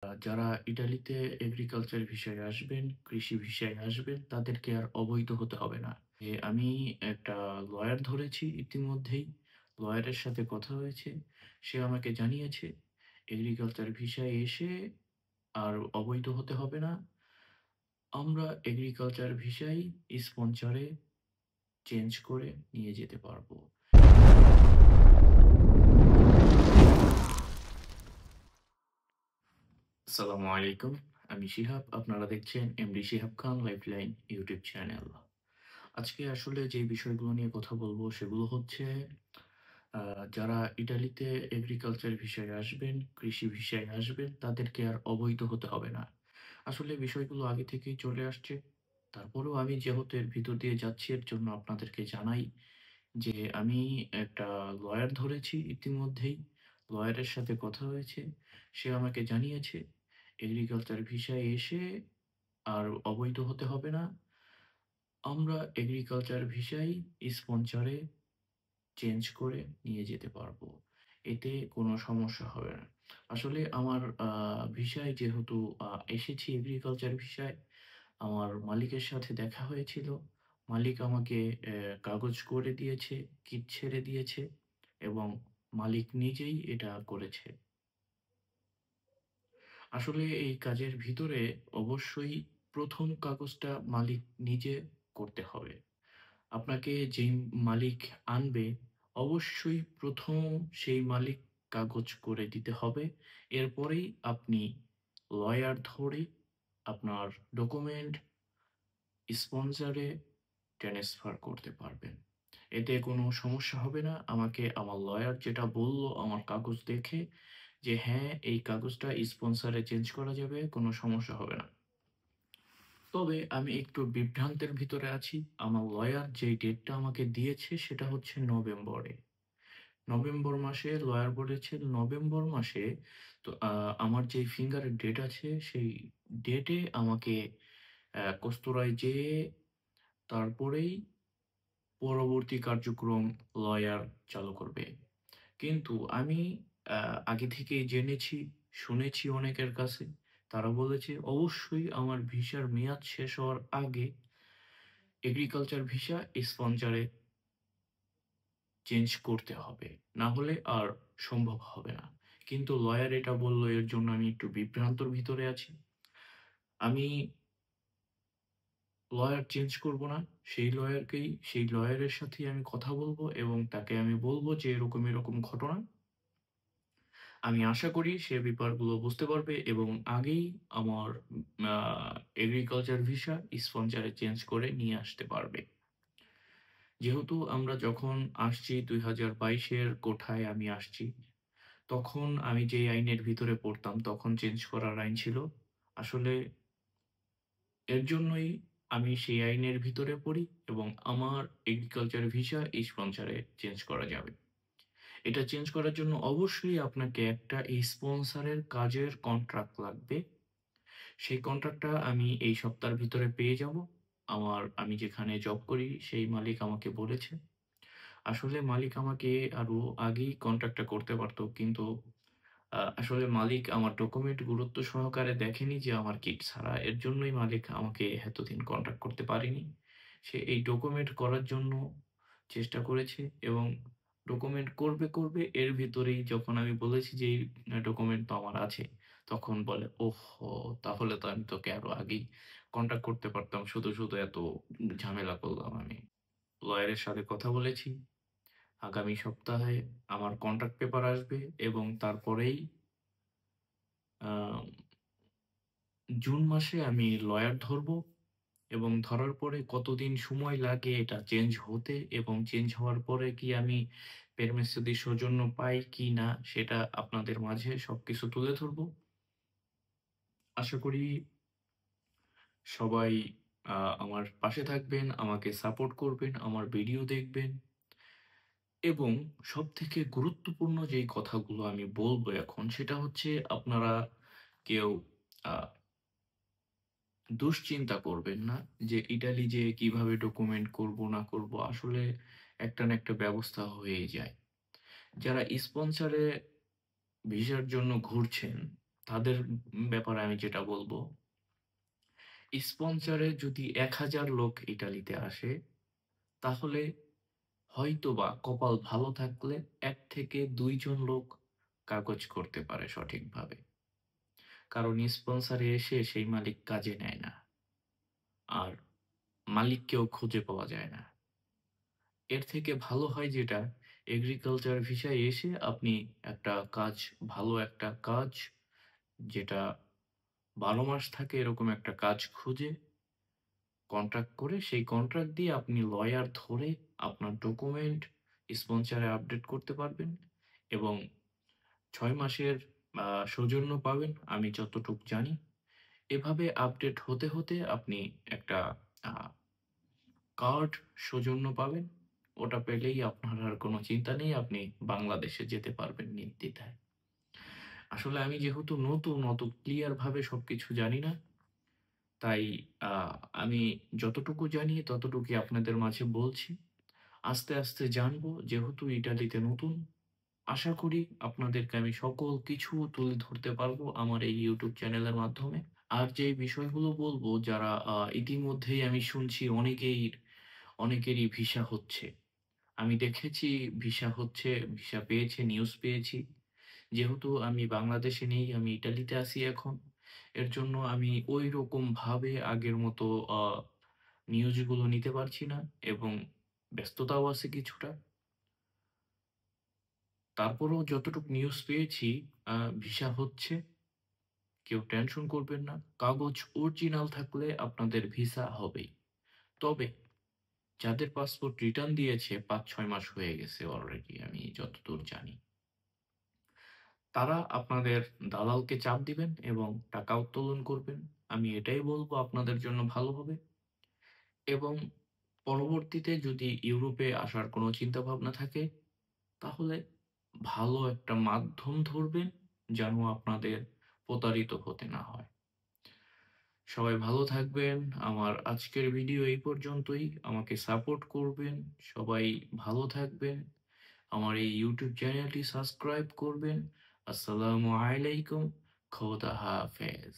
যারা ইটালিতে এগ্রিকালচার ভিসায় আসবেন, কৃষি ভিসায় আসবেন, তাদেরকে আর অবৈধ হতে হবে না। আমি একটা লয়ার ধরেছি ইতিমধ্যেই। লয়ারের সাথে কথা হয়েছে। সে আমাকে জানিয়েছে এগ্রিকালচার ভিসায় এসে আর অবৈধ হতে হবে না। আমরা এগ্রিকালচার ভিসায় স্পন্সরে চেঞ্জ করে নিয়ে যেতে পারবো। আসসালামু আলাইকুম। আমি শিহাব। আপনারা দেখছেন এমডি শিহাব খান লাইফলাইন ইউটিউব চ্যানেল। আজকে আসলে যে বিষয়গুলো নিয়ে কথা বলবো সেগুলো হচ্ছে আ যারা ইটালিতে এগ্রিকালচার ভিসায় আসবেন, কৃষি ভিসায় আসবেন, তাদেরকে আর অবৈধ হতে হবে না। আসলে বিষয়গুলো আগে থেকেই চলে আসছে। তারপরেও আমি যেহেতু এর ভিতর দিয়ে যাচ্ছি এর জন্য আপনাদেরকে জানাই যে আমি একটা লয়ার ধরেছি ইতিমধ্যেই। লয়ারের সাথে কথা হয়েছে। সে আমাকে জানিয়েছে এগ্রিকালচার ভিসায় এসে আর অবৈধ হতে হবে না। আমরা এগ্রিকালচার ভিসায় স্পন্সরে চেঞ্জ করে নিয়ে যেতে পারবো। এতে কোনো সমস্যা হবে না। আসলে আমার ভিসায় যেহেতু এসেছি এগ্রিকালচার ভিসায়, আমার মালিকের সাথে দেখা হয়েছিল। মালিক আমাকে কাগজ করে দিয়েছে, কিট ছেড়ে দিয়েছে এবং মালিক নিজেই এটা করেছে। আসলে এই কাজের ভিতরে অবশ্যই ১ম কাগজটা মালিক নিজে করতে হবে। আপনাকে যেই মালিক আনবে, অবশ্যই ১ম সেই মালিক কাগজ করে দিতে হবে। এরপরেই আপনি লয়ার ধরে আপনার ডকুমেন্ট স্পন্সরে ট্রান্সফার করতে পারবেন। এতে কোনো সমস্যা হবে না। আমাকে আমার লয়ার যেটা বলল আমার কাগজ দেখে যে, "হ্যাঁ, এই কাগজটা স্পন্সরে চেঞ্জ করা যাবে, কোনো সমস্যা হবে না।" তবে আমি একটু বিভ্রান্তের ভিতরে আছি। আমার লয়ার যেই ডেটটা আমাকে দিয়েছে সেটা হচ্ছে নভেম্বরে। নভেম্বর মাসে লয়ার বলেছে নভেম্বর মাসে তো আমার যেই ফিঙ্গারের ডেট আছে সেই ডেটে আমাকে কস্তুরায় যেয়ে তারপরেই পরবর্তী কার্যক্রম লয়ার চালু করবে। কিন্তু আমি আ আগে থেকেই জেনেছি, শুনেছি অনেকের কাছে। তারা বলেছে অবশ্যই আমার ভিসার মেয়াদ শেষ হওয়ার আগে এগ্রিকালচার ভিসা স্পন্সরে চেঞ্জ করতে হবে। না হলে আর সম্ভব হবে না। কিন্তু লয়ার এটা বলল এর জন্য আমি একটু বিভ্রান্তর ভিতরে আছি। আমি লয়ার চেঞ্জ করব না। সেই লয়ারের সাথেই আমি কথা বলব এবং তাকে আমি বলব যে এরকম, এরকম ঘটনা। আমি আশা করি সে ব্যাপারগুলো বুঝতে পারবে এবং আগেই আমার আ এগ্রিকালচার ভিসা স্পন্সরে চেঞ্জ করে নিয়ে আসতে পারবে। যেহেতু আমরা যখন আসছি ২০২২ এর কোঠায় আমি আসছি। তখন আমি যেই আইনের ভিতরে পড়তাম তখন চেঞ্জ করার আইন ছিল। আসলে এর জন্যই আমি সেই আইনের ভিতরে পড়ি এবং আমার এগ্রিকালচার ভিসা স্পন্সরে চেঞ্জ করা যাবে। এটা চেঞ্জ করার জন্য অবশ্যই আপনাকে একটা স্পন্সরের কাজের কন্ট্রাক্ট লাগবে। সেই কন্ট্রাক্টটা আমি এই সপ্তাহের ভিতরে পেয়ে যাব। আমি যেখানে জব করি সেই মালিক আমাকে বলেছে। আসলে মালিক আমাকে আরো আগেই কন্ট্রাক্টটা করতে পারত। কিন্তু আসলে মালিক আমার ডকুমেন্ট গুরুত্ব সহকারে দেখেনি যে আমার কিট ছাড়া। এর জন্যই মালিক আমাকে এতদিন কন্টাক্ট করতে পারেনি। সে এই ডকুমেন্ট করার জন্য চেষ্টা করেছে এবং ডকুমেন্ট করবে এর ভিতরেই যখন আমি বলেছি যে, "এই ডকুমেন্ট তো আমার আছে।" তখন বলে, "ওহহো! তাহলে তো আমি তোকে আরো আগেই কন্টাক্ট করতে পারতাম। শুধু এত ঝামেলা করলাম আমি।" লয়ারের সাথে কথা বলেছি। আগামী সপ্তাহে আমার কন্ট্রাক্ট পেপার আসবে এবং তারপরেই আ জুন মাসে আমি লয়ার ধরবো এবং ধরার পরে কতদিন সময় লাগে এটা চেঞ্জ হতে এবং চেঞ্জ হওয়ার পরে কি আমি permesso di soggiorno পাই কিনা সেটা আপনাদের মাঝে সবকিছু তুলে ধরবো। আশা করি সবাই আমার পাশে থাকবেন, আমাকে সাপোর্ট করবেন, আমার ভিডিও দেখবেন এবং সবথেকে গুরুত্বপূর্ণ যেই কথাগুলো আমি বলবো এখন সেটা হচ্ছে আপনারা কেউ আ দুশ্চিন্তা করবেন না যে ইটালি যেয়ে কিভাবে ডকুমেন্ট করব না করব। আসলে একটা না একটা ব্যবস্থা হয়েই যায়। যারা স্পন্সরে ভিসার জন্য ঘুরছেন, তাদের ব্যাপারে আমি যেটা বলব, স্পন্সরে যদি ১,০০০ লোক ইতালিতে আসে, তাহলে হয়তোবা কপাল ভালো থাকলে ১ থেকে ২ জন লোক কাগজ করতে পারে সঠিকভাবে। কারণ স্পন্সরে এসে সেই মালিক কাজে নেয় না। আর মালিককেও খুঁজে পাওয়া যায় না। এর থেকে ভালো হয় যেটা, এগ্রিকালচার ভিসায় এসে আপনি একটা কাজ, ভালো একটা কাজ যেটা ১২ মাস থাকে এরকম একটা কাজ খুঁজে কন্ট্রাক্ট করে সেই কন্ট্রাক্ট দিয়ে আপনি লয়ার ধরে আপনার ডকুমেন্ট স্পন্সরে আপডেট করতে পারবেন এবং ৬ মাসের সৌজন্য পাবেন আমি যতটুক জানি। এভাবে আপডেট হতে, হতে আপনি একটা আ কার্ড সৌজন্য পাবেন। ওটা পেলেই আপনার আর কোনো চিন্তা নেই। আপনি বাংলাদেশে যেতে পারবেন নির্দ্বিধায়। আসলে আমি যেহেতু নতুন, অত ক্লিয়ার ভাবে সবকিছু জানি না। তাই আ আমি যতটুকু জানি ততটুকুই আপনাদের মাঝে বলছি। আস্তে, আস্তে জানবো যেহেতু ইটালিতে নতুন। আশা করি আপনাদেরকে আমি সকল কিছু তুলে ধরতে পারবো আমার এই YouTube চ্যানেলের মাধ্যমে। আর যে বিষয়গুলো বলবো যারা ইতিমধ্যেই আমি শুনছি অনেকেরই ভিসা হচ্ছে। আমি দেখেছি ভিসা হচ্ছে, ভিসা পেয়েছে, নিউজ পেয়েছি। যেহেতু আমি বাংলাদেশে নেই, আমি ইটালিতে আছি এখন। এর জন্য আমি ঐরকমভাবে আগের মতো আ নিউজগুলো নিতে পারছি না এবং ব্যস্ততাও আছে কিছুটা। তারপরেও যতটুক নিউজ পেয়েছি ভিসা হচ্ছে। কেউ টেনশন করবেন না। কাগজ অরিজিনাল থাকলে আপনাদের ভিসা হবেই। তবে যাদের পাসপোর্ট রিটার্ন দিয়েছে ৫-৬ মাস হয়ে গেছে অলরেডি আমি যতদূর জানি। তারা আপনাদের দালালকে চাপ দিবেন এবং টাকা উত্তোলন করবেন। আমি এটাই বলব আপনাদের জন্য ভালো হবে এবং পরবর্তীতে যদি ইউরোপে আসার কোনো চিন্তাভাবনা থাকে, তাহলে ভালো একটা মাধ্যম ধরবেন যেন আপনাদের প্রতারিত হতে না হয়। সবাই ভালো থাকবেন। আমার আজকের ভিডিও এই পর্যন্তই। আমাকে সাপোর্ট করবেন। সবাই ভালো থাকবেন। আমার এই YouTube চ্যানেলটি সাবস্ক্রাইব করবেন। আসসালামু আলাইকুম। খোদা হাফেজ।